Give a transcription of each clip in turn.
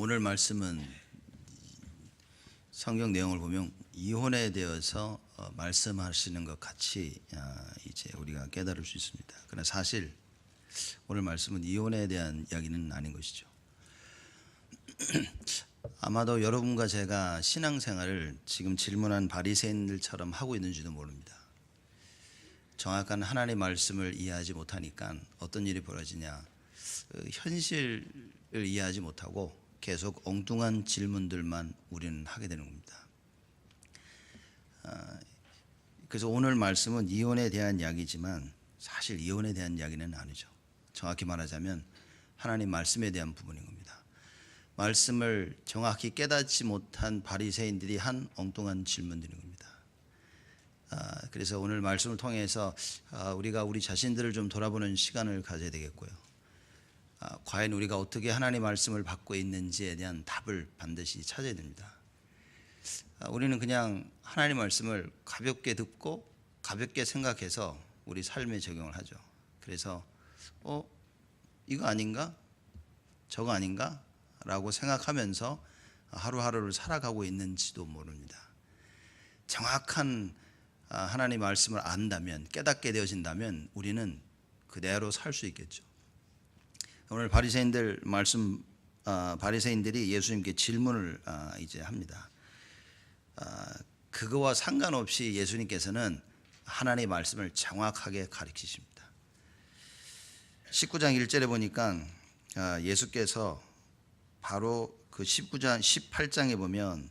오늘 말씀은 성경 내용을 보면 이혼에 대해서 말씀하시는 것 같이 이제 우리가 깨달을 수 있습니다. 그러나 사실 오늘 말씀은 이혼에 대한 이야기는 아닌 것이죠. 아마도 여러분과 제가 신앙생활을 지금 질문한 바리새인들처럼 하고 있는지도 모릅니다. 정확한 하나님의 말씀을 이해하지 못하니까 어떤 일이 벌어지냐, 현실을 이해하지 못하고 계속 엉뚱한 질문들만 우리는 하게 되는 겁니다. 그래서 오늘 말씀은 이혼에 대한 이야기지만 사실 이혼에 대한 이야기는 아니죠. 정확히 말하자면 하나님 말씀에 대한 부분인 겁니다. 말씀을 정확히 깨닫지 못한 바리새인들이 한 엉뚱한 질문들인 겁니다. 그래서 오늘 말씀을 통해서 우리가 우리 자신들을 좀 돌아보는 시간을 가져야 되겠고요. 과연 우리가 어떻게 하나님의 말씀을 받고 있는지에 대한 답을 반드시 찾아야 됩니다. 우리는 그냥 하나님의 말씀을 가볍게 듣고 가볍게 생각해서 우리 삶에 적용을 하죠. 그래서 이거 아닌가? 저거 아닌가? 라고 생각하면서 하루하루를 살아가고 있는지도 모릅니다. 정확한 하나님의 말씀을 안다면, 깨닫게 되어진다면 우리는 그대로 살 수 있겠죠. 오늘 바리새인들이 예수님께 질문을 이제 합니다. 그거와 상관없이 예수님께서는 하나님의 말씀을 정확하게 가르치십니다. 19장 1절에 보니까 예수께서 바로 그 18장에 보면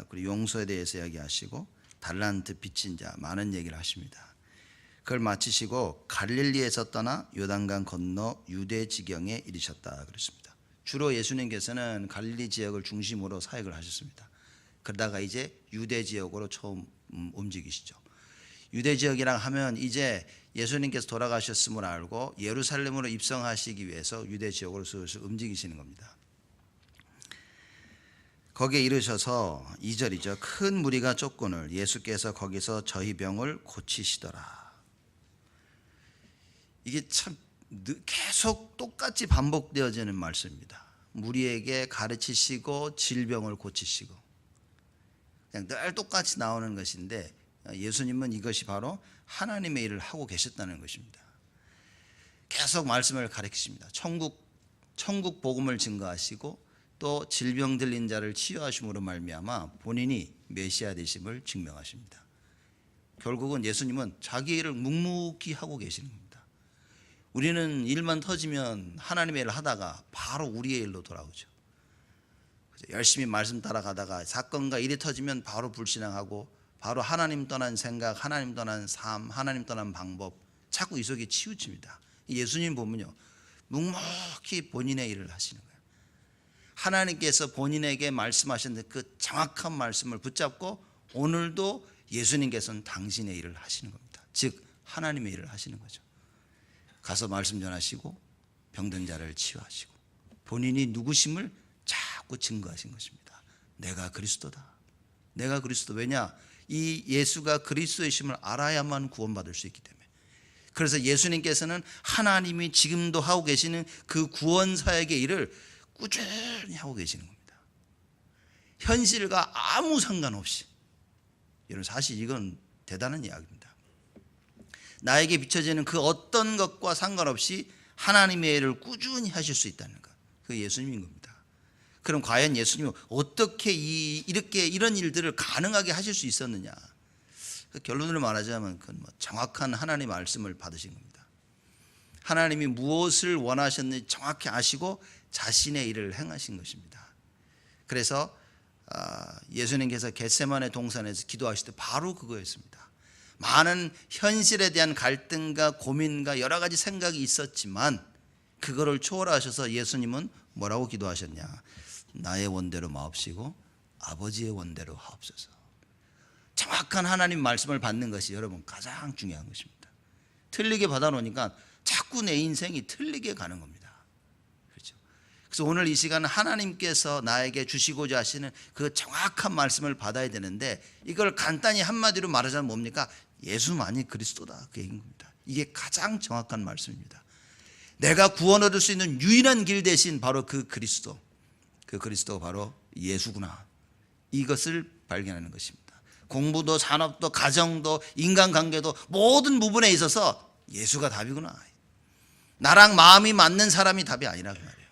그리고 용서에 대해서 이야기하시고 달란트 빚진 자 많은 얘기를 하십니다. 그걸 마치시고 갈릴리에서 떠나 요단강 건너 유대 지경에 이르셨다 그랬습니다. 주로 예수님께서는 갈릴리 지역을 중심으로 사역을 하셨습니다. 그러다가 이제 유대 지역으로 처음 움직이시죠. 유대 지역이라 하면 이제 예수님께서 돌아가셨음을 알고 예루살렘으로 입성하시기 위해서 유대 지역으로 슬슬 움직이시는 겁니다. 거기에 이르셔서 2절이죠. 큰 무리가 쫓거늘 예수께서 거기서 저희 병을 고치시더라. 이게 참 계속 똑같이 반복되어지는 말씀입니다. 무리에게 가르치시고 질병을 고치시고 그냥 늘 똑같이 나오는 것인데 예수님은 이것이 바로 하나님의 일을 하고 계셨다는 것입니다. 계속 말씀을 가르치십니다. 천국 복음을 증거하시고 또 질병 들린 자를 치유하심으로 말미암아 본인이 메시아 되심을 증명하십니다. 결국은 예수님은 자기 일을 묵묵히 하고 계시는 겁니다. 우리는 일만 터지면 하나님의 일을 하다가 바로 우리의 일로 돌아오죠. 열심히 말씀 따라가다가 사건과 일이 터지면 바로 불신앙하고 바로 하나님 떠난 생각, 하나님 떠난 삶, 하나님 떠난 방법 자꾸 이 속에 치우칩니다. 예수님 보면요, 묵묵히 본인의 일을 하시는 거예요. 하나님께서 본인에게 말씀하셨는데 그 정확한 말씀을 붙잡고 오늘도 예수님께서는 당신의 일을 하시는 겁니다. 즉 하나님의 일을 하시는 거죠. 가서 말씀 전하시고 병든 자를 치유하시고 본인이 누구심을 자꾸 증거하신 것입니다. 내가 그리스도다. 내가 그리스도. 왜냐? 이 예수가 그리스도이심을 알아야만 구원받을 수 있기 때문에. 그래서 예수님께서는 하나님이 지금도 하고 계시는 그 구원 사역의 일을 꾸준히 하고 계시는 겁니다. 현실과 아무 상관없이. 여러분 사실 이건 대단한 이야기입니다. 나에게 비춰지는 그 어떤 것과 상관없이 하나님의 일을 꾸준히 하실 수 있다는 것. 그게 예수님인 겁니다. 그럼 과연 예수님은 어떻게 이런 일들을 가능하게 하실 수 있었느냐? 결론을 말하자면 그건 정확한 하나님의 말씀을 받으신 겁니다. 하나님이 무엇을 원하셨는지 정확히 아시고 자신의 일을 행하신 것입니다. 그래서 예수님께서 겟세마네 동산에서 기도하실 때 바로 그거였습니다. 많은 현실에 대한 갈등과 고민과 여러 가지 생각이 있었지만 그거를 초월하셔서 예수님은 뭐라고 기도하셨냐? 나의 원대로 마옵시고 아버지의 원대로 하옵소서. 정확한 하나님 말씀을 받는 것이 여러분 가장 중요한 것입니다. 틀리게 받아놓으니까 자꾸 내 인생이 틀리게 가는 겁니다. 그렇죠? 그래서 오늘 이 시간은 하나님께서 나에게 주시고자 하시는 그 정확한 말씀을 받아야 되는데 이걸 간단히 한마디로 말하자면 뭡니까? 예수만이 그리스도다. 그 얘기인 겁니다. 이게 가장 정확한 말씀입니다. 내가 구원 얻을 수 있는 유일한 길 대신 바로 그 그리스도. 그 그리스도가 바로 예수구나. 이것을 발견하는 것입니다. 공부도 산업도 가정도 인간관계도 모든 부분에 있어서 예수가 답이구나. 나랑 마음이 맞는 사람이 답이 아니라 그 말이에요.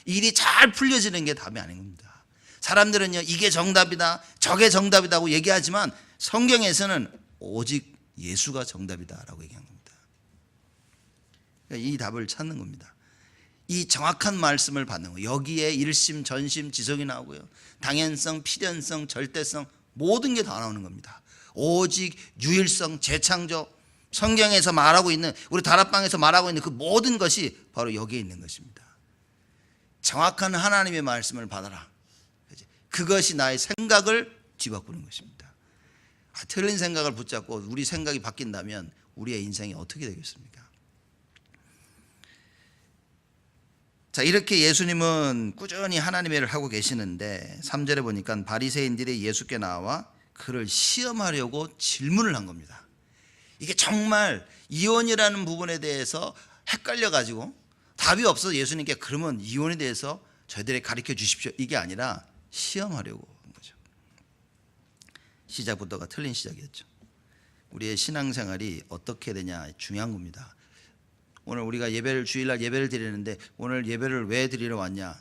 일이 잘 풀려지는 게 답이 아닌 겁니다. 사람들은요, 이게 정답이다, 저게 정답이다고 얘기하지만 성경에서는 오직 예수가 정답이다라고 얘기한 겁니다. 그러니까 이 답을 찾는 겁니다. 이 정확한 말씀을 받는 거예요. 여기에 일심, 전심, 지성이 나오고요. 당연성, 필연성, 절대성 모든 게 다 나오는 겁니다. 오직 유일성, 재창조, 성경에서 말하고 있는, 우리 다락방에서 말하고 있는 그 모든 것이 바로 여기에 있는 것입니다. 정확한 하나님의 말씀을 받아라. 그것이 나의 생각을 뒤바꾸는 것입니다. 틀린 생각을 붙잡고 우리 생각이 바뀐다면 우리의 인생이 어떻게 되겠습니까? 자, 이렇게 예수님은 꾸준히 하나님의 일을 하고 계시는데 3절에 보니까 바리새인들이 예수께 나와 그를 시험하려고 질문을 한 겁니다. 이게 정말 이혼이라는 부분에 대해서 헷갈려 가지고 답이 없어서 예수님께 그러면 이혼에 대해서 저희들에게 가르쳐 주십시오, 이게 아니라 시험하려고 한 거죠. 시작부터가 틀린 시작이었죠. 우리의 신앙생활이 어떻게 되냐 중요한 겁니다. 오늘 우리가 예배를, 주일날 예배를 드리는데 오늘 예배를 왜 드리러 왔냐?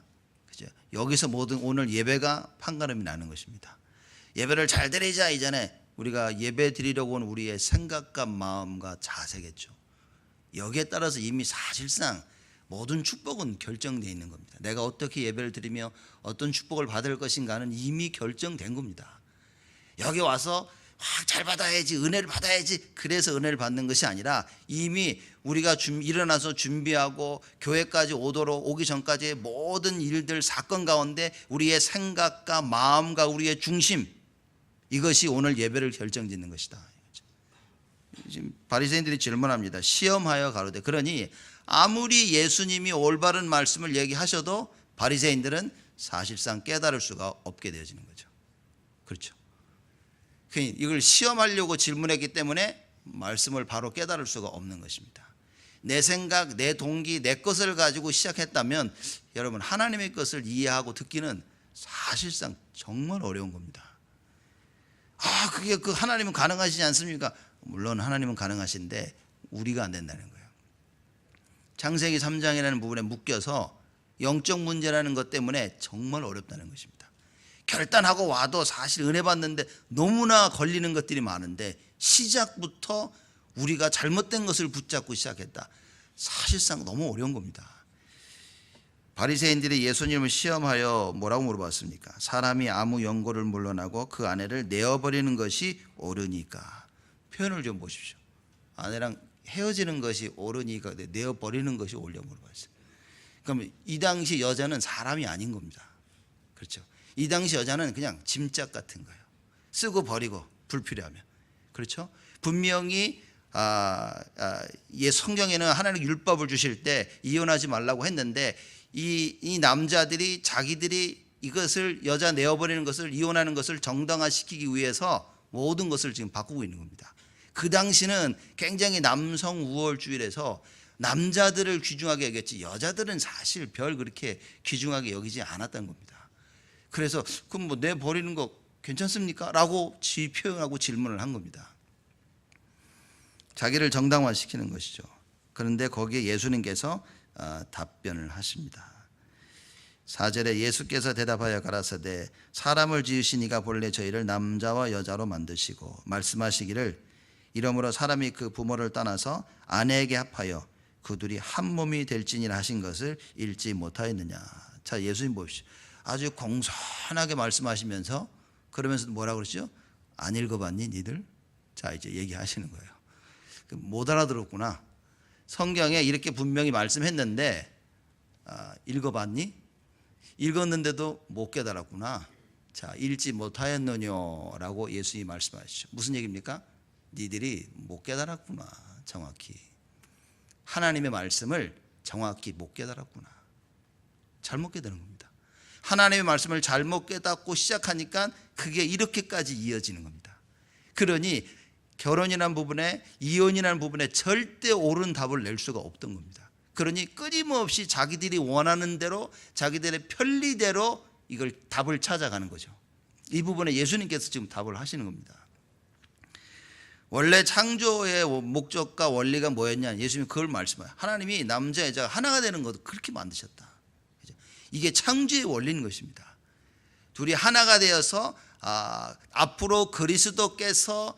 그죠? 여기서 모든 오늘 예배가 판가름이 나는 것입니다. 예배를 잘 드리자 이전에 우리가 예배 드리려고 온 우리의 생각과 마음과 자세겠죠. 여기에 따라서 이미 사실상 모든 축복은 결정되어 있는 겁니다. 내가 어떻게 예배를 드리며 어떤 축복을 받을 것인가는 이미 결정된 겁니다. 여기 와서 잘 받아야지, 은혜를 받아야지, 그래서 은혜를 받는 것이 아니라 이미 우리가 일어나서 준비하고 교회까지 오기 전까지의 모든 일들, 사건 가운데 우리의 생각과 마음과 우리의 중심, 이것이 오늘 예배를 결정짓는 것이다. 지금 바리새인들이 질문합니다. 시험하여 가로되, 그러니 아무리 예수님이 올바른 말씀을 얘기하셔도 바리새인들은 사실상 깨달을 수가 없게 되어지는 거죠. 그렇죠. 이걸 시험하려고 질문했기 때문에 말씀을 바로 깨달을 수가 없는 것입니다. 내 생각, 내 동기, 내 것을 가지고 시작했다면 여러분 하나님의 것을 이해하고 듣기는 사실상 정말 어려운 겁니다. 그게 그 하나님은 가능하시지 않습니까? 물론 하나님은 가능하신데 우리가 안 된다는 거예요. 창세기 3장이라는 부분에 묶여서 영적 문제라는 것 때문에 정말 어렵다는 것입니다. 결단하고 와도 사실 은혜 받는데 너무나 걸리는 것들이 많은데 시작부터 우리가 잘못된 것을 붙잡고 시작했다. 사실상 너무 어려운 겁니다. 바리새인들이 예수님을 시험하여 뭐라고 물어봤습니까? 사람이 아무 연고를 물러나고 그 아내를 내어버리는 것이 옳으니까. 표현을 좀 보십시오. 아내랑 헤어지는 것이 옳으니까 내어버리는 것이 옳냐고 물어봤어요. 그럼 이 당시 여자는 사람이 아닌 겁니다. 그렇죠. 이 당시 여자는 그냥 짐짝 같은 거예요. 쓰고 버리고 불필요하면. 그렇죠. 분명히 성경에는 하나님 율법을 주실 때 이혼하지 말라고 했는데 이 남자들이 자기들이 이것을 여자 내어버리는 것을, 이혼하는 것을 정당화시키기 위해서 모든 것을 지금 바꾸고 있는 겁니다. 그 당시는 굉장히 남성 우월주의라서 남자들을 귀중하게 여겼지 여자들은 사실 별 그렇게 귀중하게 여기지 않았던 겁니다. 그래서 그럼 뭐 내버리는 거 괜찮습니까? 라고 표현하고 질문을 한 겁니다. 자기를 정당화시키는 것이죠. 그런데 거기에 예수님께서 답변을 하십니다. 4절에 예수께서 대답하여 가라사대 사람을 지으신 이가 본래 저희를 남자와 여자로 만드시고 말씀하시기를 이러므로 사람이 그 부모를 떠나서 아내에게 합하여 그 둘이 한 몸이 될지니라 하신 것을 읽지 못하였느냐. 자, 예수님 보십시오. 아주 공손하게 말씀하시면서 그러면서 뭐라고 그러죠? 안 읽어봤니 니들? 자, 이제 얘기하시는 거예요. 못 알아들었구나. 성경에 이렇게 분명히 말씀했는데 읽어봤니? 읽었는데도 못 깨달았구나. 자, 읽지 못하였느냐라고 예수님이 말씀하시죠. 무슨 얘기입니까? 니들이 못 깨달았구나. 정확히 하나님의 말씀을 정확히 못 깨달았구나. 잘못 깨달은 겁니다. 하나님의 말씀을 잘못 깨닫고 시작하니까 그게 이렇게까지 이어지는 겁니다. 그러니 결혼이라는 부분에, 이혼이라는 부분에 절대 옳은 답을 낼 수가 없던 겁니다. 그러니 끊임없이 자기들이 원하는 대로, 자기들의 편리대로 이걸 답을 찾아가는 거죠. 이 부분에 예수님께서 지금 답을 하시는 겁니다. 원래 창조의 목적과 원리가 뭐였냐? 예수님이 그걸 말씀해요. 하나님이 남자 여자가 하나가 되는 것도 그렇게 만드셨다. 이게 창조의 원리인 것입니다. 둘이 하나가 되어서 앞으로 그리스도께서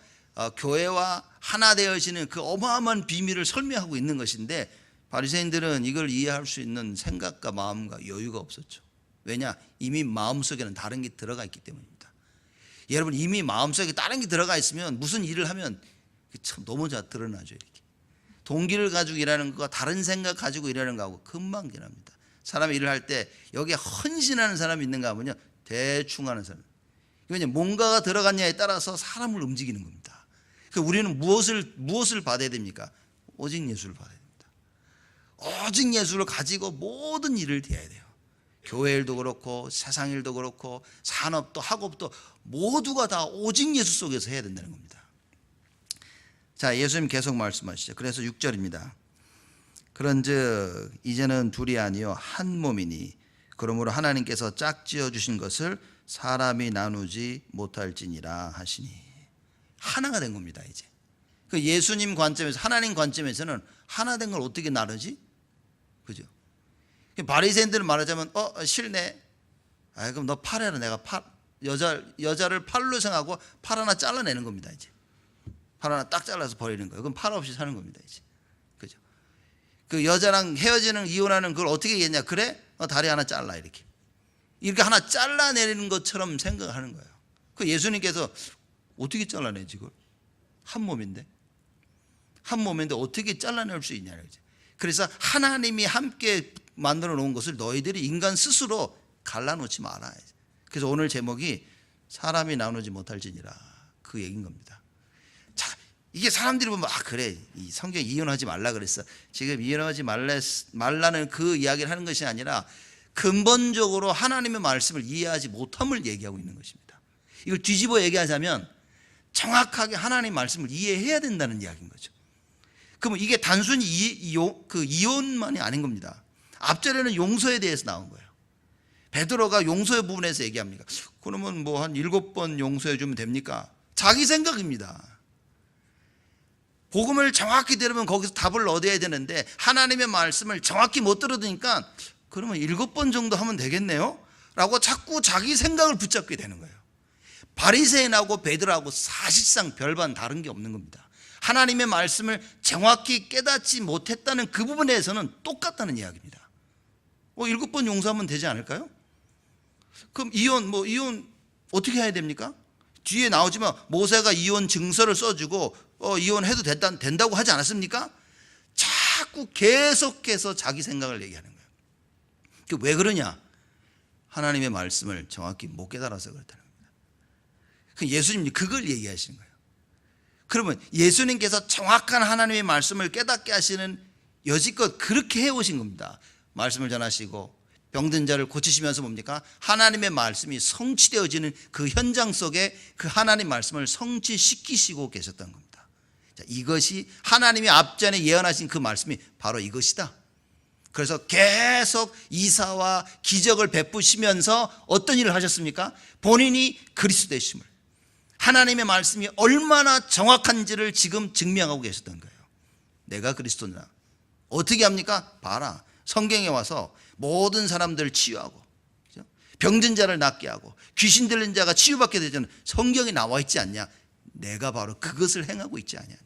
교회와 하나 되어지는 그 어마어마한 비밀을 설명하고 있는 것인데, 바리새인들은 이걸 이해할 수 있는 생각과 마음과 여유가 없었죠. 왜냐? 이미 마음속에는 다른 게 들어가 있기 때문입니다. 여러분, 이미 마음속에 다른 게 들어가 있으면 무슨 일을 하면 참 너무 잘 드러나죠. 이렇게 동기를 가지고 일하는 것과 다른 생각 가지고 일하는 거하고 금방 변합니다. 사람이 일을 할 때 여기에 헌신하는 사람이 있는가 하면요, 대충 하는 사람. 왜냐하면 뭔가가 들어갔냐에 따라서 사람을 움직이는 겁니다. 그러니까 우리는 무엇을 받아야 됩니까? 오직 예수를 받아야 됩니다. 오직 예수를 가지고 모든 일을 대해야 돼요. 교회 일도 그렇고 세상 일도 그렇고 산업도 학업도 모두가 다 오직 예수 속에서 해야 된다는 겁니다. 자, 예수님 계속 말씀하시죠. 그래서 6절입니다. 그런즉 이제는 둘이 아니요 한 몸이니 그러므로 하나님께서 짝지어 주신 것을 사람이 나누지 못할지니라 하시니. 하나가 된 겁니다. 이제 그 예수님 관점에서, 하나님 관점에서는 하나 된 걸 어떻게 나누지? 그죠? 바리새인들은 말하자면 싫네. 그럼 너 팔 해라. 내가 여자를 팔로 생각하고 팔 하나 잘라내는 겁니다. 이제 팔 하나 딱 잘라서 버리는 거예요. 그럼 팔 없이 사는 겁니다. 이제 그죠? 그 여자랑 헤어지는, 이혼하는 그걸 어떻게 얘기했냐? 그래? 다리 하나 잘라. 이렇게 하나 잘라내리는 것처럼 생각하는 거예요. 그 예수님께서 어떻게 잘라내지 그걸? 한 몸인데 어떻게 잘라낼 수 있냐는 거죠. 그래서 하나님이 함께 만들어 놓은 것을 너희들이 인간 스스로 갈라놓지 마라. 그래서 오늘 제목이 사람이 나누지 못할지니라, 그 얘기인 겁니다. 자, 이게 사람들이 보면 그래, 이 성경에 이혼하지 말라 그랬어. 지금 이혼하지 말라는 그 이야기를 하는 것이 아니라 근본적으로 하나님의 말씀을 이해하지 못함을 얘기하고 있는 것입니다. 이걸 뒤집어 얘기하자면 정확하게 하나님의 말씀을 이해해야 된다는 이야기인 거죠. 그러면 이게 단순히 이혼만이 아닌 겁니다. 앞절에는 용서에 대해서 나온 거예요. 베드로가 용서의 부분에서 얘기합니다. 그러면 뭐 한 7번 용서해 주면 됩니까? 자기 생각입니다. 복음을 정확히 들으면 거기서 답을 얻어야 되는데 하나님의 말씀을 정확히 못 들어드니까 그러면 7번 정도 하면 되겠네요? 라고 자꾸 자기 생각을 붙잡게 되는 거예요. 바리새인하고 베드로하고 사실상 별반 다른 게 없는 겁니다. 하나님의 말씀을 정확히 깨닫지 못했다는 그 부분에 대해서는 똑같다는 이야기입니다. 7번 용서하면 되지 않을까요? 그럼 이혼 어떻게 해야 됩니까? 뒤에 나오지만 모세가 이혼 증서를 써주고 이혼해도 된다고 하지 않았습니까? 자꾸 계속해서 자기 생각을 얘기하는 거예요. 왜 그러냐? 하나님의 말씀을 정확히 못 깨달아서 그렇다는 겁니다. 예수님이 그걸 얘기하시는 거예요. 그러면 예수님께서 정확한 하나님의 말씀을 깨닫게 하시는 여지껏 그렇게 해오신 겁니다. 말씀을 전하시고 병든 자를 고치시면서 뭡니까? 하나님의 말씀이 성취되어지는 그 현장 속에 그 하나님 말씀을 성취시키시고 계셨던 겁니다. 자, 이것이 하나님이 앞전에 예언하신 그 말씀이 바로 이것이다. 그래서 계속 이사와 기적을 베푸시면서 어떤 일을 하셨습니까? 본인이 그리스도 되심을, 하나님의 말씀이 얼마나 정확한지를 지금 증명하고 계셨던 거예요. 내가 그리스도냐. 어떻게 합니까? 봐라. 성경에 와서 모든 사람들을 치유하고 병든 자를 낫게 하고 귀신 들린 자가 치유받게 되잖아요. 성경에 나와 있지 않냐? 내가 바로 그것을 행하고 있지 않냐냐.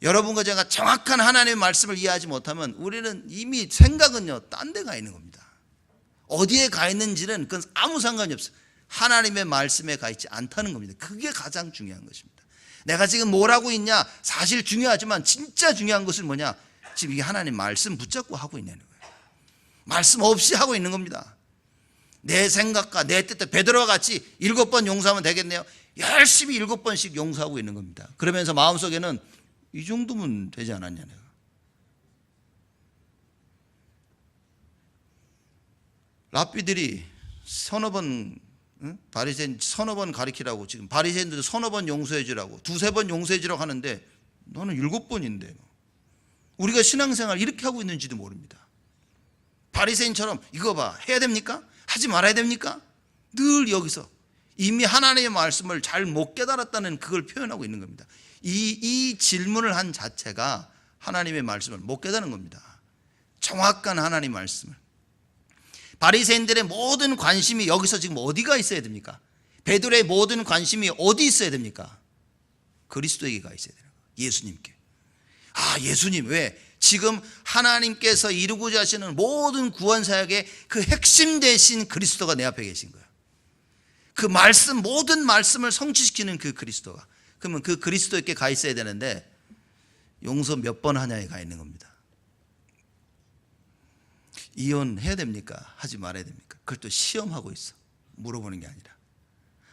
여러분과 제가 정확한 하나님의 말씀을 이해하지 못하면 우리는 이미 생각은요 딴 데 가 있는 겁니다. 어디에 가 있는지는 그건 아무 상관이 없어요. 하나님의 말씀에 가 있지 않다는 겁니다. 그게 가장 중요한 것입니다. 내가 지금 뭘 하고 있냐 사실 중요하지만 진짜 중요한 것은 뭐냐? 지금 이게 하나님 말씀 붙잡고 하고 있는 거예요. 말씀 없이 하고 있는 겁니다. 내 생각과 내 뜻대로 베드로와 같이 7번 용서하면 되겠네요. 열심히 7번씩 용서하고 있는 겁니다. 그러면서 마음속에는 이 정도면 되지 않았냐 내가. 랍비들이 서너 번 바리새인 서너 번 가리키라고, 지금 바리새인들도 서너 번 용서해 주라고, 2-3번 용서해 주라고 하는데 너는 7번인데 우리가 신앙생활 이렇게 하고 있는지도 모릅니다. 바리새인처럼 이거 봐 해야 됩니까? 하지 말아야 됩니까? 늘 여기서 이미 하나님의 말씀을 잘 못 깨달았다는 그걸 표현하고 있는 겁니다. 이 질문을 한 자체가 하나님의 말씀을 못 깨달은 겁니다. 정확한 하나님 말씀을. 바리새인들의 모든 관심이 여기서 지금 어디가 있어야 됩니까? 베드로의 모든 관심이 어디 있어야 됩니까? 그리스도에게 가 있어야 되는 거예요. 예수님께. 예수님, 왜? 지금 하나님께서 이루고자 하시는 모든 구원 사역의 그 핵심 되신 그리스도가 내 앞에 계신 거예요. 그 말씀, 모든 말씀을 성취시키는 그 그리스도가. 그러면 그 그리스도에게 가 있어야 되는데 용서 몇 번 하냐에 가 있는 겁니다. 이혼해야 됩니까? 하지 말아야 됩니까? 그걸 또 시험하고 있어. 물어보는 게 아니라.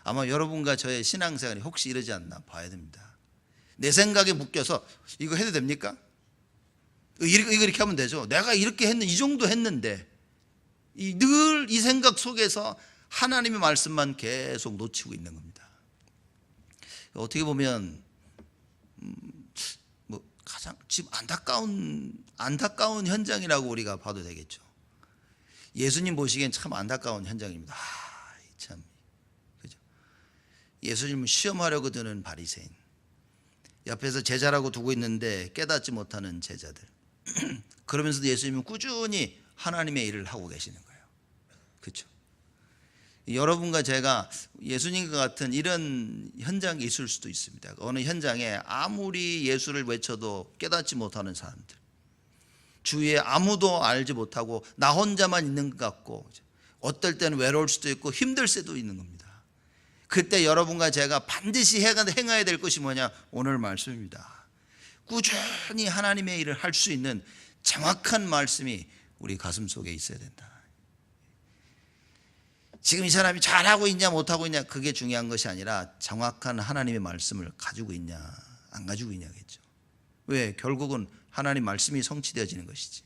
아마 여러분과 저의 신앙생활이 혹시 이러지 않나 봐야 됩니다. 내 생각에 묶여서 이거 해도 됩니까? 이거 이렇게 하면 되죠. 내가 이렇게 했는데, 이 정도 했는데, 늘 이 생각 속에서 하나님의 말씀만 계속 놓치고 있는 겁니다. 어떻게 보면 가장 지금 안타까운 현장이라고 우리가 봐도 되겠죠. 예수님 보시기엔 참 안타까운 현장입니다. 참, 그죠? 예수님을 시험하려고 드는 바리새인, 옆에서 제자라고 두고 있는데 깨닫지 못하는 제자들. 그러면서도 예수님은 꾸준히 하나님의 일을 하고 계시는 거예요. 그렇죠? 여러분과 제가 예수님과 같은 이런 현장이 있을 수도 있습니다. 어느 현장에 아무리 예수를 외쳐도 깨닫지 못하는 사람들, 주위에 아무도 알지 못하고 나 혼자만 있는 것 같고, 어떨 때는 외로울 수도 있고 힘들 때도 있는 겁니다. 그때 여러분과 제가 반드시 행해야 될 것이 뭐냐? 오늘 말씀입니다. 꾸준히 하나님의 일을 할 수 있는 정확한 말씀이 우리 가슴 속에 있어야 된다. 지금 이 사람이 잘하고 있냐 못하고 있냐 그게 중요한 것이 아니라 정확한 하나님의 말씀을 가지고 있냐 안 가지고 있냐겠죠. 왜? 결국은 하나님 말씀이 성취되어지는 것이지.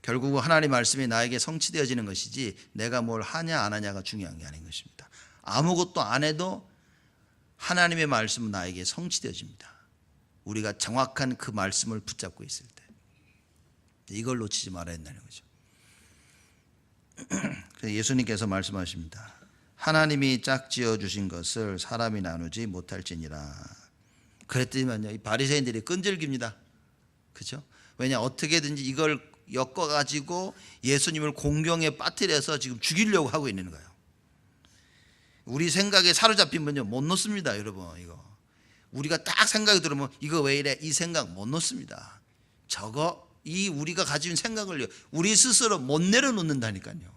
결국은 하나님 말씀이 나에게 성취되어지는 것이지 내가 뭘 하냐 안 하냐가 중요한 게 아닌 것입니다. 아무것도 안 해도 하나님의 말씀은 나에게 성취되어집니다. 우리가 정확한 그 말씀을 붙잡고 있을 때. 이걸 놓치지 말아야 된다는 거죠. 예수님께서 말씀하십니다. 하나님이 짝지어 주신 것을 사람이 나누지 못할지니라. 그랬더니만요, 이 바리새인들이 끈질깁니다. 그렇죠? 왜냐, 어떻게든지 이걸 엮어가지고 예수님을 공경에 빠뜨려서 지금 죽이려고 하고 있는 거예요. 우리 생각에 사로잡히면요 못 놓습니다, 여러분. 이거 우리가 딱 생각이 들으면 이거 왜 이래? 이 생각 못 놓습니다. 이 우리가 가진 생각을 우리 스스로 못 내려놓는다니까요.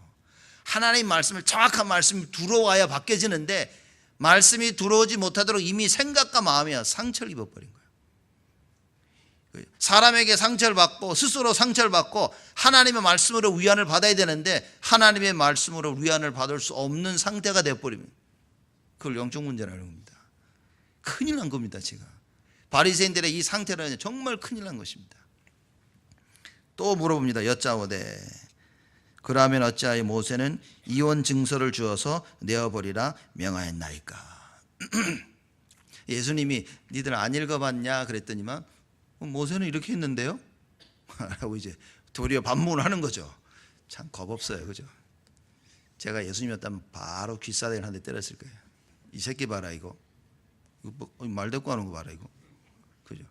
하나님 말씀을, 정확한 말씀이 들어와야 바뀌어지는데 말씀이 들어오지 못하도록 이미 생각과 마음이 상처를 입어버린 거예요. 사람에게 상처를 받고 스스로 상처를 받고 하나님의 말씀으로 위안을 받아야 되는데 하나님의 말씀으로 위안을 받을 수 없는 상태가 되어버리면 그걸 영적 문제라는 겁니다. 큰일 난 겁니다. 제가 바리새인들의 이 상태는 정말 큰일 난 것입니다. 또 물어봅니다. 여짜오되 그러면 어찌하여 모세는 이혼 증서를 주어서 내어버리라 명하였나이까. 예수님이 니들 안 읽어봤냐 그랬더니만 모세는 이렇게 했는데요 라고 이제 도리어 반문을 하는 거죠. 참 겁없어요. 그죠? 제가 예수님이었다면 바로 귀싸대기를 한 대 때렸을 거예요. 이 새끼 봐라 이거 말대꾸 하는 거 봐라 이거. 그죠?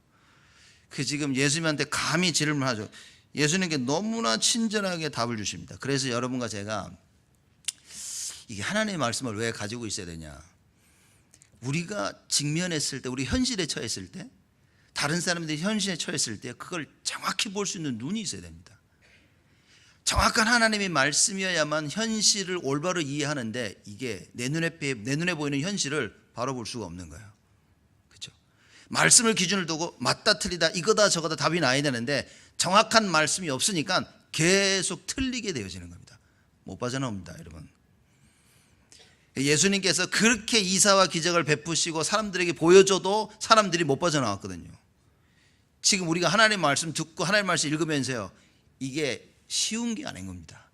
지금 예수님한테 감히 질문하죠. 예수님께 너무나 친절하게 답을 주십니다. 그래서 여러분과 제가 이게 하나님의 말씀을 왜 가지고 있어야 되냐? 우리가 직면했을 때, 우리 현실에 처했을 때, 다른 사람들이 현실에 처했을 때 그걸 정확히 볼 수 있는 눈이 있어야 됩니다. 정확한 하나님의 말씀이어야만 현실을 올바로 이해하는데 이게 내 눈에 보이는 현실을 바로 볼 수가 없는 거예요. 그렇죠? 말씀을 기준을 두고 맞다 틀리다 이거다 저거다 답이 나야 되는데 정확한 말씀이 없으니까 계속 틀리게 되어지는 겁니다. 못 빠져나옵니다, 여러분. 예수님께서 그렇게 이사와 기적을 베푸시고 사람들에게 보여줘도 사람들이 못 빠져나왔거든요. 지금 우리가 하나님의 말씀 듣고 하나님의 말씀 읽으면서요, 이게 쉬운 게 아닌 겁니다.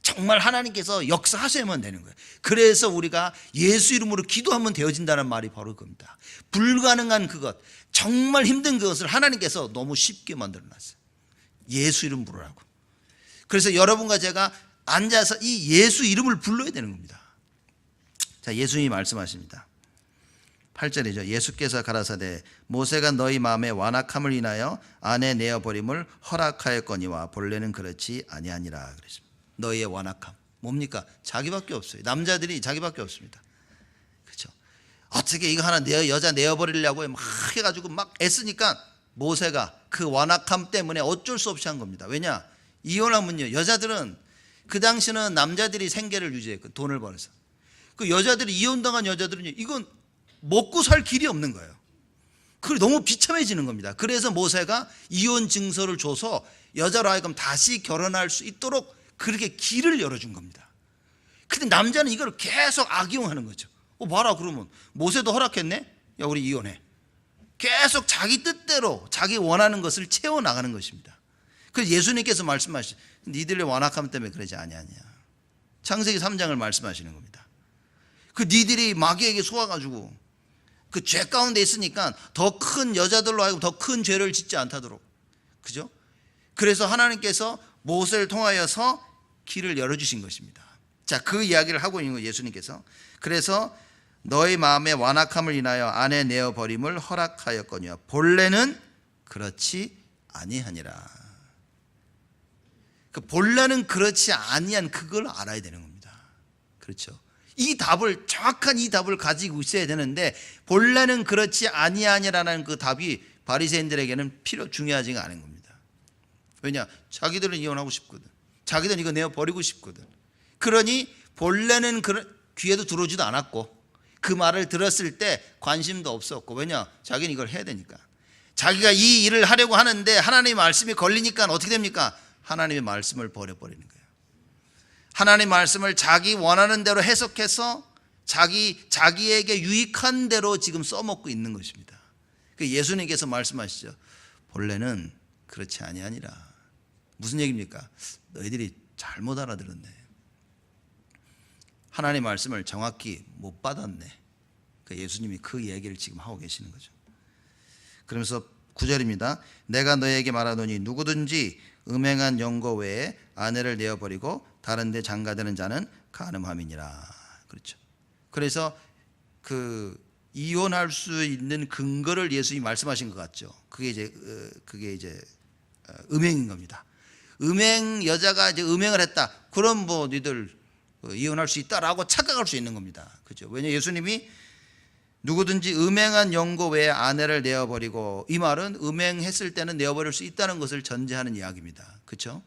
정말 하나님께서 역사하셔야만 되는 거예요. 그래서 우리가 예수 이름으로 기도하면 되어진다는 말이 바로 그겁니다. 불가능한 그것, 정말 힘든 그것을 하나님께서 너무 쉽게 만들어놨어요. 예수 이름 부르라고. 그래서 여러분과 제가 앉아서 이 예수 이름을 불러야 되는 겁니다. 자, 예수님이 말씀하십니다. 8절이죠. 예수께서 가라사대 모세가 너희 마음의 완악함을 인하여 아내 내어버림을 허락하였거니와 본래는 그렇지 아니하니라 그랬습니다. 너희의 완악함 뭡니까? 자기밖에 없어요. 남자들이 자기밖에 없습니다. 그렇죠? 어떻게 이거 하나 여자 내어버리려고 막 해가지고 막 애쓰니까 모세가 그 완악함 때문에 어쩔 수 없이 한 겁니다. 왜냐? 이혼하면요, 여자들은 그 당시는 남자들이 생계를 유지했고 돈을 벌어서 그 여자들이 이혼당한 여자들은 이건 먹고 살 길이 없는 거예요. 그게 너무 비참해지는 겁니다. 그래서 모세가 이혼 증서를 줘서 여자로 하여금 다시 결혼할 수 있도록 그렇게 길을 열어준 겁니다. 근데 남자는 이걸 계속 악용하는 거죠. 봐라, 그러면 모세도 허락했네? 야, 우리 이혼해. 계속 자기 뜻대로 자기 원하는 것을 채워나가는 것입니다. 그래서 예수님께서 말씀하시죠. 니들의 완악함 때문에 그러지 아니하냐. 창세기 3장을 말씀하시는 겁니다. 그 니들이 마귀에게 속아가지고 그 죄 가운데 있으니까 더 큰 여자들로 하여금 더 큰 죄를 짓지 않다도록. 그죠? 그래서 하나님께서 모세를 통하여서 길을 열어주신 것입니다. 자, 그 이야기를 하고 있는 거예요, 예수님께서. 그래서 너희 마음의 완악함을 인하여 아내 내어버림을 허락하였거니와 본래는 그렇지 아니하니라. 그 본래는 그렇지 아니한 그걸 알아야 되는 겁니다. 그렇죠? 이 답을, 정확한 이 답을 가지고 있어야 되는데 본래는 그렇지 아니하니라는 그 답이 바리새인들에게는 중요하지가 않은 겁니다. 왜냐? 자기들은 이혼하고 싶거든. 자기들은 이거 내어버리고 싶거든. 그러니 본래는 귀에도 들어오지도 않았고 그 말을 들었을 때 관심도 없었고, 왜냐? 자기는 이걸 해야 되니까. 자기가 이 일을 하려고 하는데 하나님의 말씀이 걸리니까 어떻게 됩니까? 하나님의 말씀을 버려버리는 거예요. 하나님의 말씀을 자기 원하는 대로 해석해서 자기에게 유익한 대로 지금 써먹고 있는 것입니다. 예수님께서 말씀하시죠. 본래는 그렇지 아니하니라. 무슨 얘기입니까? 너희들이 잘못 알아들었네. 하나님의 말씀을 정확히 못 받았네. 예수님이 그 얘기를 지금 하고 계시는 거죠. 그러면서 9절입니다. 내가 너에게 말하노니 누구든지 음행한 영거 외에 아내를 내어버리고 다른 데 장가드는 자는 간음함이니라. 그렇죠. 그래서 그 이혼할 수 있는 근거를 예수님이 말씀하신 것 같죠. 그게 이제 음행인 겁니다. 여자가 이제 음행을 했다. 그럼 뭐 니들 이혼할 수 있다라고 착각할 수 있는 겁니다. 그죠? 왜냐, 예수님이 누구든지 음행한 영거 외에 아내를 내어버리고, 이 말은 음행했을 때는 내어버릴 수 있다는 것을 전제하는 이야기입니다. 그렇죠?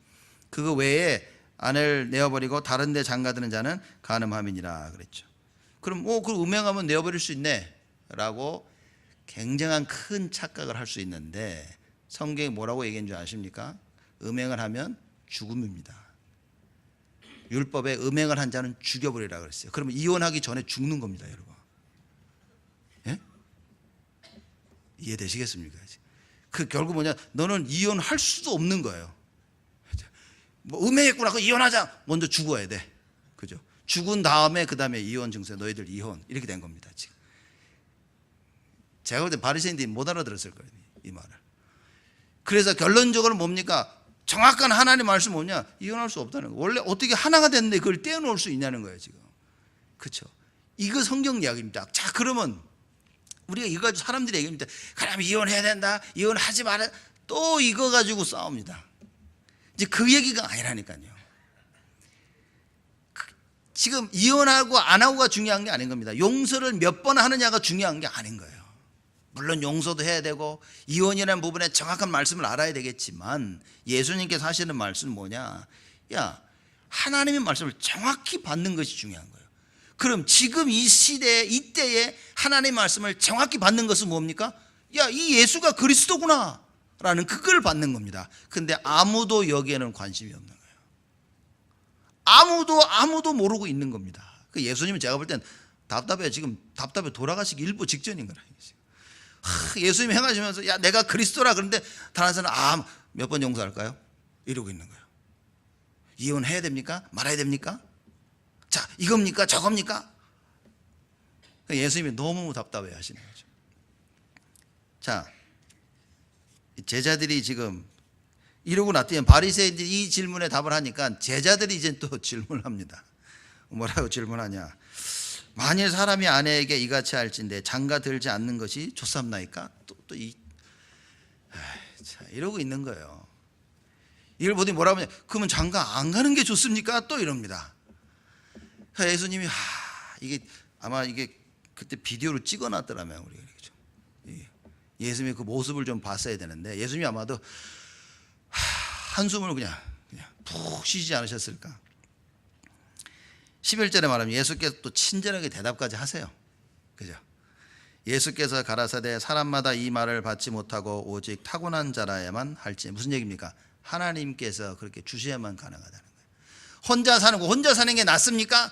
그거 외에 아내를 내어버리고 다른 데 장가드는 자는 간음함이니라 그랬죠. 그럼 그 음행하면 내어버릴 수 있네 라고 굉장한 큰 착각을 할 수 있는데, 성경이 뭐라고 얘기한 줄 아십니까? 음행을 하면 죽음입니다. 율법에 음행을 한 자는 죽여버리라 그랬어요. 그러면 이혼하기 전에 죽는 겁니다, 여러분. 예? 이해되시겠습니까? 그 결국 뭐냐? 너는 이혼할 수도 없는 거예요. 뭐 음행했구나, 그 이혼하자. 먼저 죽어야 돼. 그죠? 죽은 다음에 그 다음에 이혼 증서, 너희들 이혼, 이렇게 된 겁니다. 지금 제가 볼 때 바리새인들이 못 알아들었을 거예요, 이 말을. 그래서 결론적으로 뭡니까? 정확한 하나님의 말씀 뭐냐? 이혼할 수 없다는 거예요. 원래 어떻게 하나가 됐는데 그걸 떼어놓을 수 있냐는 거예요, 지금. 그렇죠? 이거 성경 이야기입니다. 자, 그러면 우리가 이거 가지고 사람들이 얘기합니다. 그럼 이혼해야 된다, 이혼하지 마라. 또 이거 가지고 싸웁니다. 이제 그 얘기가 아니라니까요. 지금 이혼하고 안 하고가 중요한 게 아닌 겁니다. 용서를 몇 번 하느냐가 중요한 게 아닌 거예요. 물론 용서도 해야 되고 이혼이라는 부분에 정확한 말씀을 알아야 되겠지만, 예수님께서 하시는 말씀은 뭐냐? 야, 하나님의 말씀을 정확히 받는 것이 중요한 거예요. 그럼 지금 이 시대에, 이때에 하나님의 말씀을 정확히 받는 것은 뭡니까? 야, 이 예수가 그리스도구나 라는 그걸 받는 겁니다. 근데 아무도 여기에는 관심이 없는 거예요. 아무도 모르고 있는 겁니다. 그 예수님은 제가 볼 땐 답답해요. 지금 답답해 돌아가시기 일부 직전인 거라. 예수님이 행하시면서 야, 내가 그리스도라 그런데 다른 사람은 몇 번 용서할까요? 이러고 있는 거예요. 이혼해야 됩니까? 말아야 됩니까? 자, 이겁니까? 저겁니까? 예수님이 너무 답답해 하시는 거죠. 자, 제자들이 지금 이러고 났더니 바리새인들이 이 질문에 답을 하니까 제자들이 이제 또 질문을 합니다. 뭐라고 질문하냐? 만일 사람이 아내에게 이같이 할진대 장가 들지 않는 것이 좋삼나이까? 이러고 있는 거예요. 이걸 보더니 뭐라고 하냐? 그러면 장가 안 가는 게 좋습니까? 또 이럽니다. 그러니까 예수님이 이게 아마 이게 그때 비디오로 찍어놨더라면 우리가 그렇죠. 예수님의 그 모습을 좀 봤어야 되는데 예수님이 아마도 한숨을 그냥 푹 쉬지 않으셨을까? 11절에 말하면 예수께서 또 친절하게 대답까지 하세요. 그죠? 예수께서 가라사대 사람마다 이 말을 받지 못하고 오직 타고난 자라야만 할지. 무슨 얘기입니까? 하나님께서 그렇게 주셔야만 가능하다는 거예요. 혼자 사는 거 혼자 사는 게 낫습니까?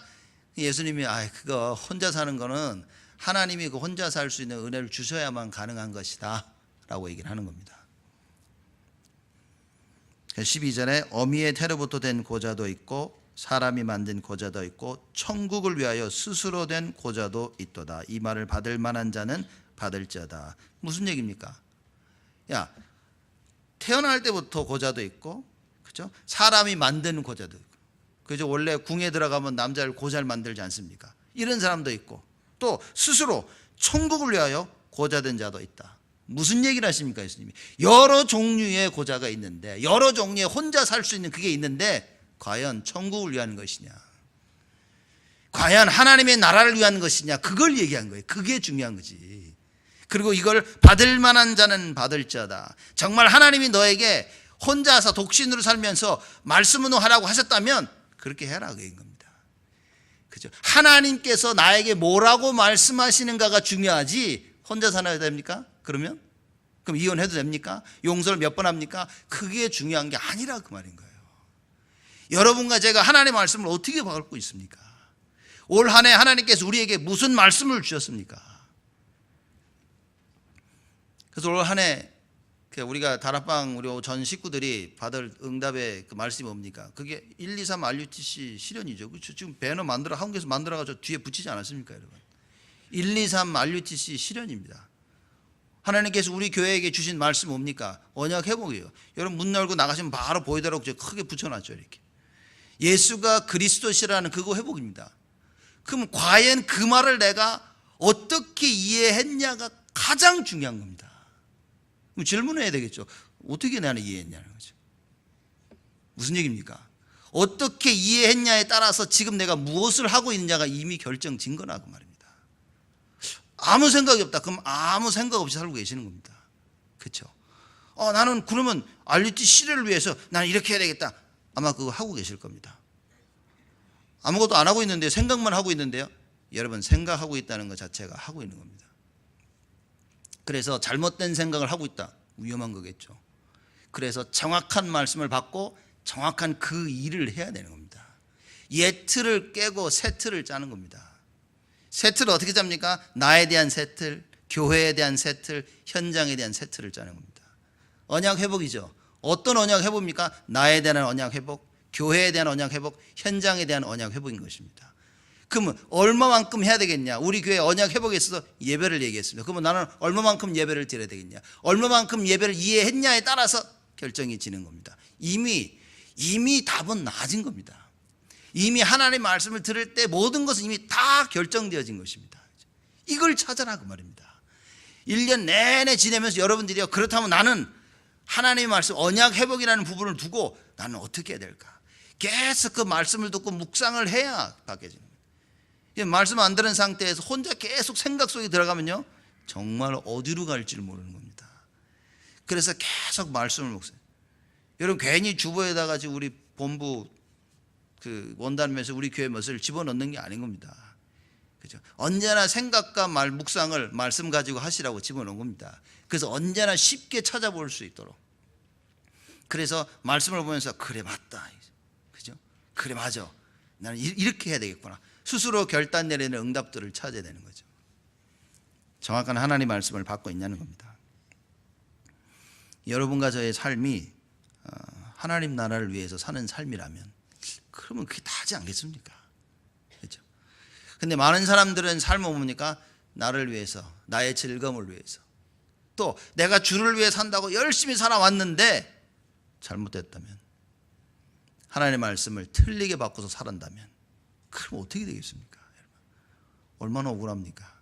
예수님이 그거 혼자 사는 거는 하나님이 그 혼자 살 수 있는 은혜를 주셔야만 가능한 것이다 라고 얘기를 하는 겁니다. 12절에 어미의 태로부터 된 고자도 있고 사람이 만든 고자도 있고 천국을 위하여 스스로 된 고자도 있도다. 이 말을 받을 만한 자는 받을지어다. 무슨 얘기입니까? 태어날 때부터 고자도 있고, 그죠? 사람이 만든 고자도 있고, 그죠? 원래 궁에 들어가면 남자를 고자를 만들지 않습니까? 이런 사람도 있고, 또 스스로 천국을 위하여 고자된 자도 있다. 무슨 얘기를 하십니까, 예수님이? 여러 종류의 고자가 있는데, 여러 종류의 혼자 살 수 있는 그게 있는데, 과연 천국을 위한 것이냐? 과연 하나님의 나라를 위한 것이냐? 그걸 얘기한 거예요. 그게 중요한 거지. 그리고 이걸 받을 만한 자는 받을지어다. 정말 하나님이 너에게 혼자서 독신으로 살면서 말씀 운동하라고 하셨다면 그렇게 해라 그인 겁니다. 그죠? 하나님께서 나에게 뭐라고 말씀하시는가가 중요하지 혼자 살아야 됩니까? 그럼 이혼해도 됩니까? 용서를 몇 번 합니까? 그게 중요한 게 아니라 그 말인 거예요. 여러분과 제가 하나님의 말씀을 어떻게 받고 있습니까? 올 한 해 하나님께서 우리에게 무슨 말씀을 주셨습니까? 그래서 올 한 해 우리가 다락방 우리 전 식구들이 받을 응답의 그 말씀이 뭡니까? 그게 1, 2, 3 RUTC 실현이죠. 그렇죠? 지금 배너 한국에서 만들어가지고 뒤에 붙이지 않았습니까, 여러분? 1, 2, 3 RUTC 실현입니다. 하나님께서 우리 교회에게 주신 말씀 뭡니까? 언약 회복이에요. 여러분 문 열고 나가시면 바로 보이더라고 크게 붙여놨죠, 이렇게. 예수가 그리스도시라는 그거 회복입니다. 그럼 과연 그 말을 내가 어떻게 이해했냐가 가장 중요한 겁니다. 그럼 질문을 해야 되겠죠. 어떻게 나는 이해했냐는 거죠. 무슨 얘기입니까? 어떻게 이해했냐에 따라서 지금 내가 무엇을 하고 있느냐가 이미 결정진 거나 그 말입니다. 아무 생각이 없다. 그럼 아무 생각 없이 살고 계시는 겁니다. 그렇죠? 나는 그러면 RUT 시대를 위해서 나는 이렇게 해야 되겠다. 아마 그거 하고 계실 겁니다. 아무것도 안 하고 있는데 생각만 하고 있는데요. 여러분 생각하고 있다는 것 자체가 하고 있는 겁니다. 그래서 잘못된 생각을 하고 있다. 위험한 거겠죠. 그래서 정확한 말씀을 받고 정확한 그 일을 해야 되는 겁니다. 옛 틀을 깨고 새 틀을 짜는 겁니다. 새 틀을 어떻게 짭니까? 나에 대한 새 틀, 교회에 대한 새 틀, 현장에 대한 새 틀을 짜는 겁니다. 언약 회복이죠. 어떤 언약 회복입니까? 나에 대한 언약 회복, 교회에 대한 언약 회복, 현장에 대한 언약 회복인 것입니다. 그러면 얼마만큼 해야 되겠냐? 우리 교회 언약 회복에 있어서 예배를 얘기했습니다. 그러면 나는 얼마만큼 예배를 드려야 되겠냐? 얼마만큼 예배를 이해했냐에 따라서 결정이 지는 겁니다. 이미 답은 나아진 겁니다. 이미 하나님의 말씀을 들을 때 모든 것은 이미 다 결정되어진 것입니다. 이걸 찾아라 그 말입니다. 1년 내내 지내면서 여러분들이요, 그렇다면 나는 하나님의 말씀 언약 회복이라는 부분을 두고 나는 어떻게 해야 될까? 계속 그 말씀을 듣고 묵상을 해야 바뀌어지는 거예요. 말씀 안 들은 상태에서 혼자 계속 생각 속에 들어가면요, 정말 어디로 갈지를 모르는 겁니다. 그래서 계속 말씀을 묵상. 여러분 괜히 주보에다가 지금 우리 본부 그 원단면서 우리 교회 것을 집어넣는 게 아닌 겁니다. 그죠? 언제나 생각과 묵상을 말씀 가지고 하시라고 집어넣은 겁니다. 그래서 언제나 쉽게 찾아볼 수 있도록. 그래서 말씀을 보면서 그래 맞다, 그죠? 그래 맞아. 나는 이렇게 해야 되겠구나. 스스로 결단 내리는 응답들을 찾아야 되는 거죠. 정확한 하나님 말씀을 받고 있냐는 겁니다. 여러분과 저의 삶이 하나님 나라를 위해서 사는 삶이라면 그러면 그게 다지 않겠습니까? 그렇죠? 근데 많은 사람들은 삶을 뭡니까? 나를 위해서, 나의 즐거움을 위해서, 또 내가 주를 위해 산다고 열심히 살아왔는데 잘못됐다면, 하나님의 말씀을 틀리게 바꿔서 살았다면, 그럼 어떻게 되겠습니까? 얼마나 억울합니까?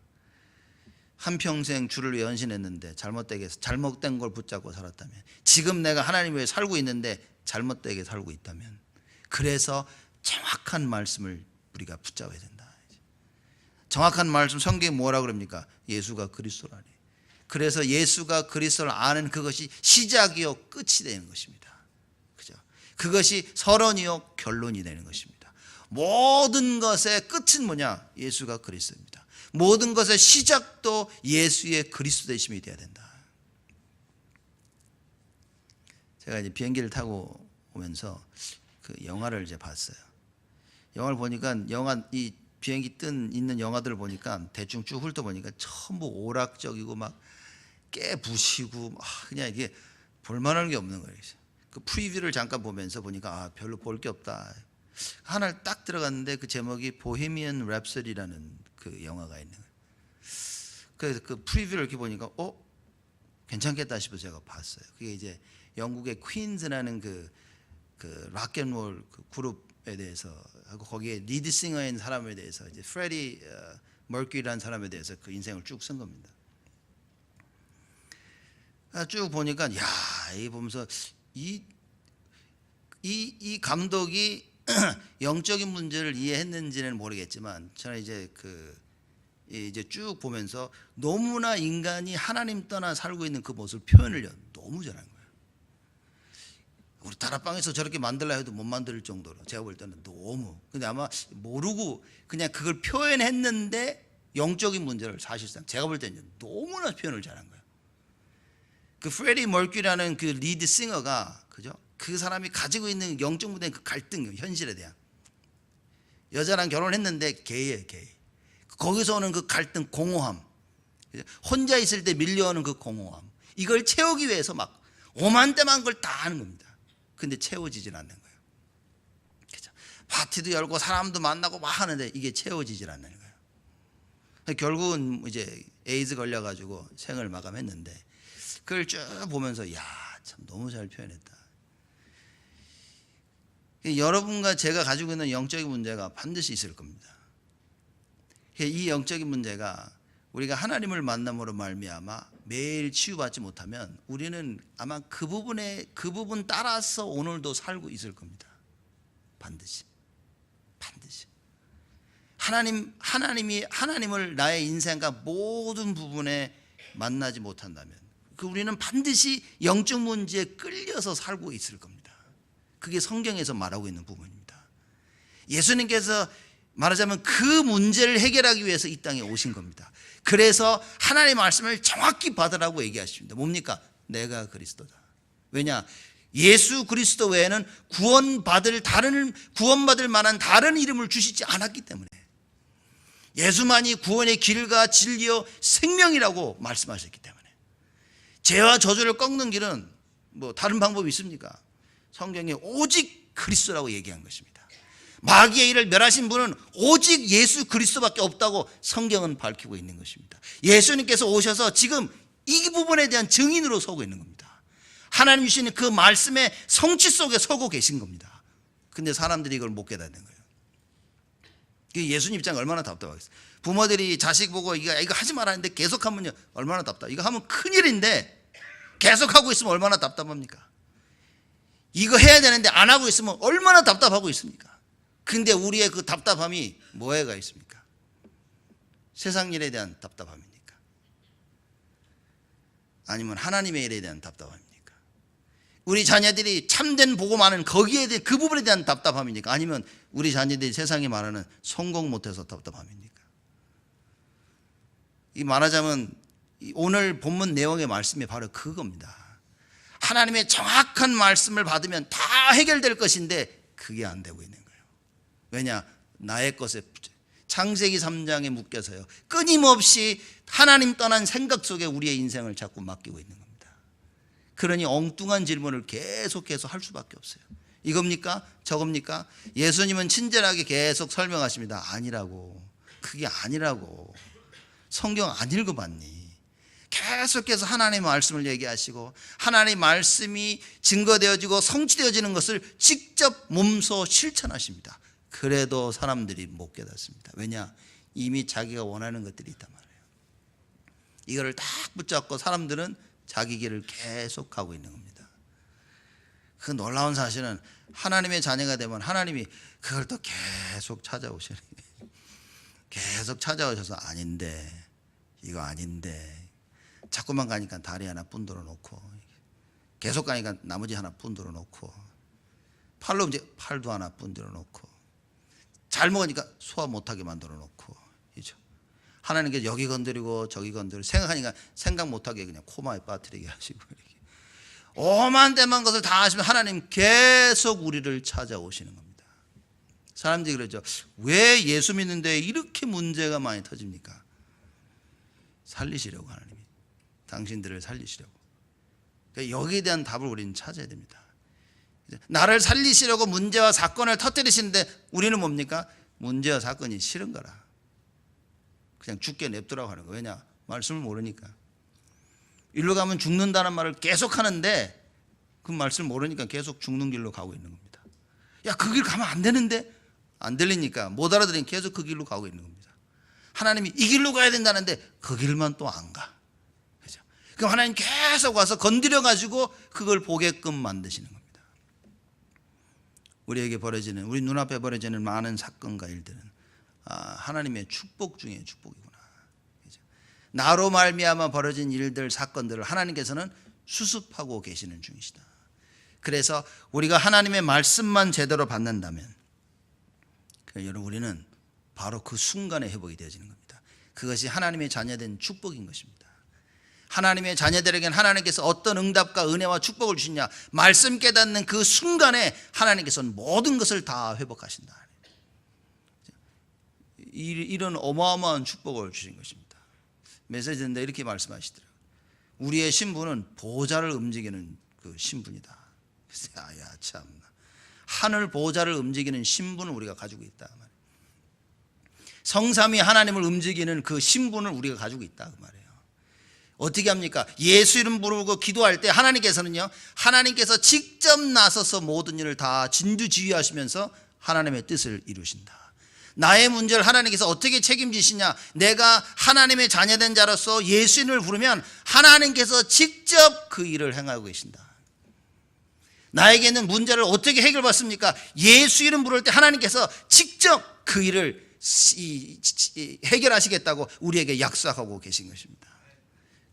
한평생 주를 위해 헌신했는데 잘못된 걸 붙잡고 살았다면, 지금 내가 하나님 위해 살고 있는데 잘못되게 살고 있다면, 그래서 정확한 말씀을 우리가 붙잡아야 된다. 정확한 말씀, 성경이 뭐라 그럽니까? 예수가 그리스도라니. 그래서 예수가 그리스도를 아는 그것이 시작이요 끝이 되는 것입니다. 그죠? 그것이 서론이요 결론이 되는 것입니다. 모든 것의 끝은 뭐냐? 예수가 그리스도입니다. 모든 것의 시작도 예수의 그리스도 되심이 되어야 된다. 제가 이제 비행기를 타고 오면서 그 영화를 이제 봤어요. 영화를 보니까 이 비행기 있는 영화들을 보니까 대충 쭉 훑어보니까 전부 오락적이고 막 깨부시고 그냥 이게 볼만한 게 없는 거예요. 그 프리뷰를 잠깐 보면서 보니까 별로 볼 게 없다. 하나를 딱 들어갔는데 그 제목이 보헤미안 랩소디라는 그 영화가 있는 거예요. 그래서 그 프리뷰를 이렇게 보니까 괜찮겠다 싶어서 제가 봤어요. 그게 이제 영국의 퀸즈라는 그 락앤롤 그 그룹에 대해서 하고 거기에 리드 싱어인 사람에 대해서 이제 프레디 머큐리라는 사람에 대해서 그 인생을 쭉 쓴 겁니다. 쭉 보니까 이 보면서 이 감독이 영적인 문제를 이해했는지는 모르겠지만 저는 이제 쭉 보면서 너무나 인간이 하나님 떠나 살고 있는 그 모습을 표현을 너무 잘한 거예요. 우리 다락방에서 저렇게 만들라 해도 못 만들 정도로 제가 볼 때는 너무. 근데 아마 모르고 그냥 그걸 표현했는데 영적인 문제를 사실상 제가 볼 때는 너무나 표현을 잘한 거예요. 그 프레디 머큐리라는 그 리드 싱어가 그죠? 그 사람이 가지고 있는 영적 무대의 그 갈등, 현실에 대한 여자랑 결혼했는데 게이예요, 게이. 거기서 오는 그 갈등, 공허함, 혼자 있을 때 밀려오는 그 공허함, 이걸 채우기 위해서 막 오만때만 걸 다 하는 겁니다. 근데 채워지질 않는 거예요. 그죠? 파티도 열고 사람도 만나고 막 하는데 이게 채워지질 않는 거예요. 결국은 이제 에이즈 걸려가지고 생을 마감했는데 그걸 쭉 보면서 참 너무 잘 표현했다. 여러분과 제가 가지고 있는 영적인 문제가 반드시 있을 겁니다. 이 영적인 문제가 우리가 하나님을 만남으로 말미암아 매일 치유받지 못하면 우리는 아마 그 부분 따라서 오늘도 살고 있을 겁니다. 반드시. 하나님을 나의 인생과 모든 부분에 만나지 못한다면 우리는 반드시 영적 문제에 끌려서 살고 있을 겁니다. 그게 성경에서 말하고 있는 부분입니다. 예수님께서 말하자면 그 문제를 해결하기 위해서 이 땅에 오신 겁니다. 그래서 하나님의 말씀을 정확히 받으라고 얘기하십니다. 뭡니까? 내가 그리스도다. 왜냐? 예수 그리스도 외에는 구원받을 만한 다른 이름을 주시지 않았기 때문에, 예수만이 구원의 길과 진리요 생명이라고 말씀하셨기 때문에, 죄와 저주를 꺾는 길은 뭐 다른 방법이 있습니까? 성경에 오직 그리스도라고 얘기한 것입니다. 마귀의 일을 멸하신 분은 오직 예수 그리스도밖에 없다고 성경은 밝히고 있는 것입니다. 예수님께서 오셔서 지금 이 부분에 대한 증인으로 서고 있는 겁니다. 하나님 주시는 그 말씀의 성취 속에 서고 계신 겁니다. 근데 사람들이 이걸 못 깨닫는 거예요. 예수님 입장이 얼마나 답답하겠어요. 부모들이 자식 보고 이거 하지 말라는데 계속하면요 얼마나 답답해요. 이거 하면 큰일인데 계속하고 있으면 얼마나 답답합니까? 이거 해야 되는데 안 하고 있으면 얼마나 답답하고 있습니까? 근데 우리의 그 답답함이 뭐에가 있습니까? 세상 일에 대한 답답함입니까? 아니면 하나님의 일에 대한 답답함입니까? 우리 자녀들이 참된 복음하는 거기에 대한 그 부분에 대한 답답함입니까? 아니면 우리 자녀들이 세상이 말하는 성공 못해서 답답함입니까? 이 말하자면 오늘 본문 내용의 말씀이 바로 그겁니다. 하나님의 정확한 말씀을 받으면 다 해결될 것인데 그게 안 되고 있는 거예요. 왜냐? 나의 것에 창세기 3장에 묶여서요 끊임없이 하나님 떠난 생각 속에 우리의 인생을 자꾸 맡기고 있는 겁니다. 그러니 엉뚱한 질문을 계속해서 할 수밖에 없어요. 이겁니까? 저겁니까? 예수님은 친절하게 계속 설명하십니다. 아니라고. 그게 아니라고. 성경 안 읽어봤니? 계속해서 하나님의 말씀을 얘기하시고 하나님의 말씀이 증거되어지고 성취되어지는 것을 직접 몸소 실천하십니다. 그래도 사람들이 못 깨닫습니다. 왜냐? 이미 자기가 원하는 것들이 있단 말이에요. 이거를 딱 붙잡고 사람들은 자기 길을 계속 가고 있는 겁니다. 그 놀라운 사실은 하나님의 자녀가 되면 하나님이 그걸 또 계속 찾아오시는 거예요. 계속 찾아오셔서 아닌데, 이거 아닌데, 자꾸만 가니까 다리 하나 뿐들어 놓고, 계속 가니까 나머지 하나 뿐들어 놓고, 팔로 이제 팔도 하나 뿐들어 놓고, 잘 먹으니까 소화 못하게 만들어 놓고, 그죠? 하나님께서 여기 건드리고 저기 건드리고, 생각하니까 생각 못하게 그냥 코마에 빠뜨리게 하시고, 이렇게 오만대만 것을 다 하시면 하나님 계속 우리를 찾아오시는 겁니다. 사람들이 그러죠. 왜 예수 믿는데 이렇게 문제가 많이 터집니까? 살리시려고, 하나님이 당신들을 살리시려고. 그러니까 여기에 대한 답을 우리는 찾아야 됩니다. 나를 살리시려고 문제와 사건을 터뜨리시는데 우리는 뭡니까? 문제와 사건이 싫은 거라 그냥 죽게 냅두라고 하는 거예요. 왜냐? 말씀을 모르니까. 일로 가면 죽는다는 말을 계속 하는데 그 말씀을 모르니까 계속 죽는 길로 가고 있는 겁니다. 야, 그 길 가면 안 되는데, 안 들리니까 못 알아들으니까 계속 그 길로 가고 있는 겁니다. 하나님이 이 길로 가야 된다는데 그 길만 또 안 가. 그죠? 그럼 하나님 계속 와서 건드려 가지고 그걸 보게끔 만드시는 겁니다. 우리에게 벌어지는, 우리 눈앞에 벌어지는 많은 사건과 일들은 하나님의 축복 중에 축복이구나. 그죠? 나로 말미암아 벌어진 일들, 사건들을 하나님께서는 수습하고 계시는 중이시다. 그래서 우리가 하나님의 말씀만 제대로 받는다면 여러분, 우리는 바로 그 순간에 회복이 되어지는 겁니다. 그것이 하나님의 자녀된 축복인 것입니다. 하나님의 자녀들에게는 하나님께서 어떤 응답과 은혜와 축복을 주시냐, 말씀 깨닫는 그 순간에 하나님께서는 모든 것을 다 회복하신다. 이런 어마어마한 축복을 주신 것입니다. 메시지인데 이렇게 말씀하시더라고요. 우리의 신분은 보좌를 움직이는 그 신분이다. 야, 참나. 하늘 보좌를 움직이는 신분을 우리가 가지고 있다. 성삼위 하나님을 움직이는 그 신분을 우리가 가지고 있다. 그 말이에요. 어떻게 합니까? 예수 이름 부르고 기도할 때 하나님께서는요, 하나님께서 직접 나서서 모든 일을 다 진두지휘하시면서 하나님의 뜻을 이루신다. 나의 문제를 하나님께서 어떻게 책임지시냐? 내가 하나님의 자녀된 자로서 예수 이름을 부르면 하나님께서 직접 그 일을 행하고 계신다. 나에게 있는 문제를 어떻게 해결받습니까? 예수 이름 부를 때 하나님께서 직접 그 일을 해결하시겠다고 우리에게 약속하고 계신 것입니다.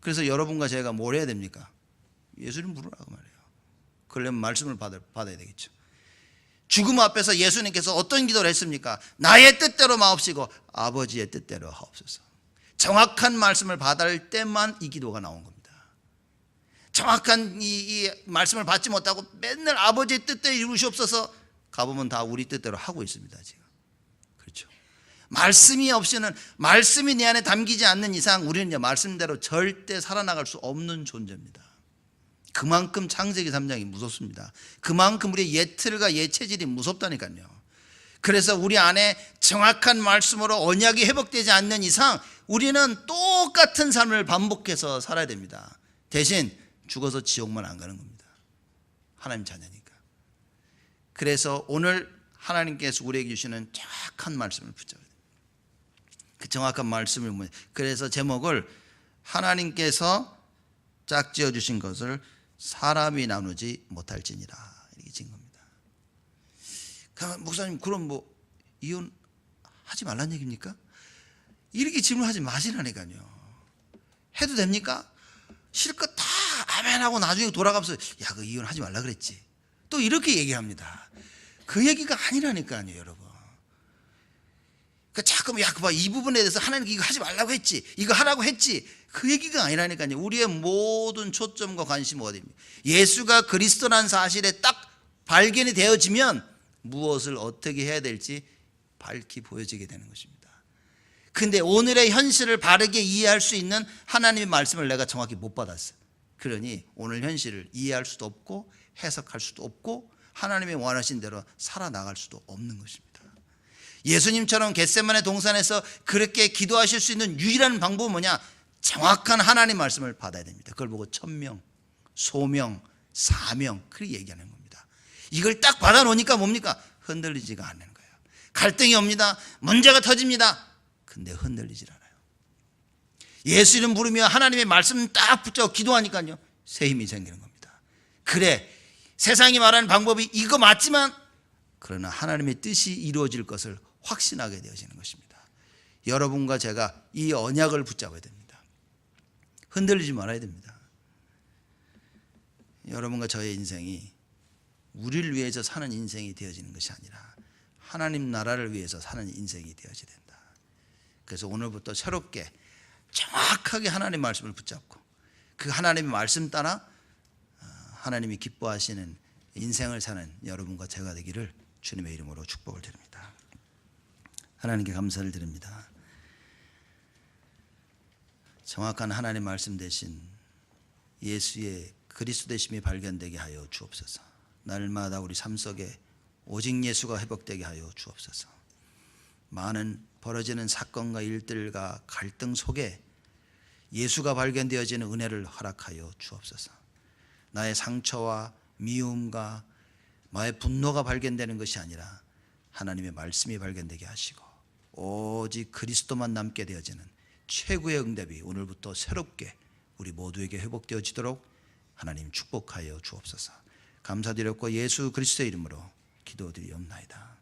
그래서 여러분과 제가 뭘 해야 됩니까? 예수 이름 부르라고 말해요. 그러려면 말씀을 받아야 되겠죠. 죽음 앞에서 예수님께서 어떤 기도를 했습니까? 나의 뜻대로 마옵시고 아버지의 뜻대로 하옵소서. 정확한 말씀을 받을 때만 이 기도가 나온 겁니다. 정확한 이 말씀을 받지 못하고 맨날 아버지의 뜻대로 이루시옵소서 가보면 다 우리 뜻대로 하고 있습니다. 지금. 그렇죠. 말씀이 없이는, 말씀이 내 안에 담기지 않는 이상 우리는 말씀대로 절대 살아나갈 수 없는 존재입니다. 그만큼 창세기 3장이 무섭습니다. 그만큼 우리의 예틀과 예체질이 무섭다니까요. 그래서 우리 안에 정확한 말씀으로 언약이 회복되지 않는 이상 우리는 똑같은 삶을 반복해서 살아야 됩니다. 대신 죽어서 지옥만 안 가는 겁니다. 하나님 자녀니까. 그래서 오늘 하나님께서 우리에게 주시는 정확한 말씀을 붙잡아야 됩니다. 그 정확한 말씀을 뭐예요? 그래서 제목을 하나님께서 짝지어 주신 것을 사람이 나누지 못할지니라 이렇게 지은 겁니다. 목사님, 그럼 뭐 이혼하지 말란 얘기입니까? 이렇게 질문하지 마시라니까요. 해도 됩니까? 실컷 다 아멘하고 나중에 돌아가면서 야, 그 이혼하지 말라 그랬지. 또 이렇게 얘기합니다. 그 얘기가 아니라니까요, 여러분. 자꾸 야, 그 봐, 이 부분에 대해서 하나님 이거 하지 말라고 했지, 이거 하라고 했지, 그 얘기가 아니라니까요. 우리의 모든 초점과 관심은 어디입니까? 예수가 그리스도라는 사실에 딱 발견이 되어지면 무엇을 어떻게 해야 될지 밝히 보여지게 되는 것입니다. 근데 오늘의 현실을 바르게 이해할 수 있는 하나님의 말씀을 내가 정확히 못 받았어요. 그러니 오늘 현실을 이해할 수도 없고 해석할 수도 없고 하나님의 원하신 대로 살아나갈 수도 없는 것입니다. 예수님처럼 겟세마네 동산에서 그렇게 기도하실 수 있는 유일한 방법은 뭐냐? 정확한 하나님 말씀을 받아야 됩니다. 그걸 보고 천명, 소명, 사명 그렇게 얘기하는 겁니다. 이걸 딱 받아놓으니까 뭡니까? 흔들리지가 않는 거예요. 갈등이 옵니다. 문제가 터집니다. 근데 흔들리질 않아요. 예수 이름 부르며 하나님의 말씀 딱 붙잡고 기도하니까요, 새 힘이 생기는 겁니다. 그래, 세상이 말하는 방법이 이거 맞지만 그러나 하나님의 뜻이 이루어질 것을 확신하게 되어지는 것입니다. 여러분과 제가 이 언약을 붙잡아야 됩니다. 흔들리지 말아야 됩니다. 여러분과 저의 인생이 우리를 위해서 사는 인생이 되어지는 것이 아니라 하나님 나라를 위해서 사는 인생이 되어져야 된다. 그래서 오늘부터 새롭게 정확하게 하나님 말씀을 붙잡고 그 하나님의 말씀 따라 하나님이 기뻐하시는 인생을 사는 여러분과 제가 되기를 주님의 이름으로 축복을 드립니다. 하나님께 감사를 드립니다. 정확한 하나님 말씀 대신 예수의 그리스도 되심이 발견되게 하여 주옵소서. 날마다 우리 삶 속에 오직 예수가 회복되게 하여 주옵소서. 많은 벌어지는 사건과 일들과 갈등 속에 예수가 발견되어지는 은혜를 허락하여 주옵소서. 나의 상처와 미움과 나의 분노가 발견되는 것이 아니라 하나님의 말씀이 발견되게 하시고 오직 그리스도만 남게 되어지는 최고의 응답이 오늘부터 새롭게 우리 모두에게 회복되어지도록 하나님 축복하여 주옵소서. 감사드렸고 예수 그리스도의 이름으로 기도드리옵나이다.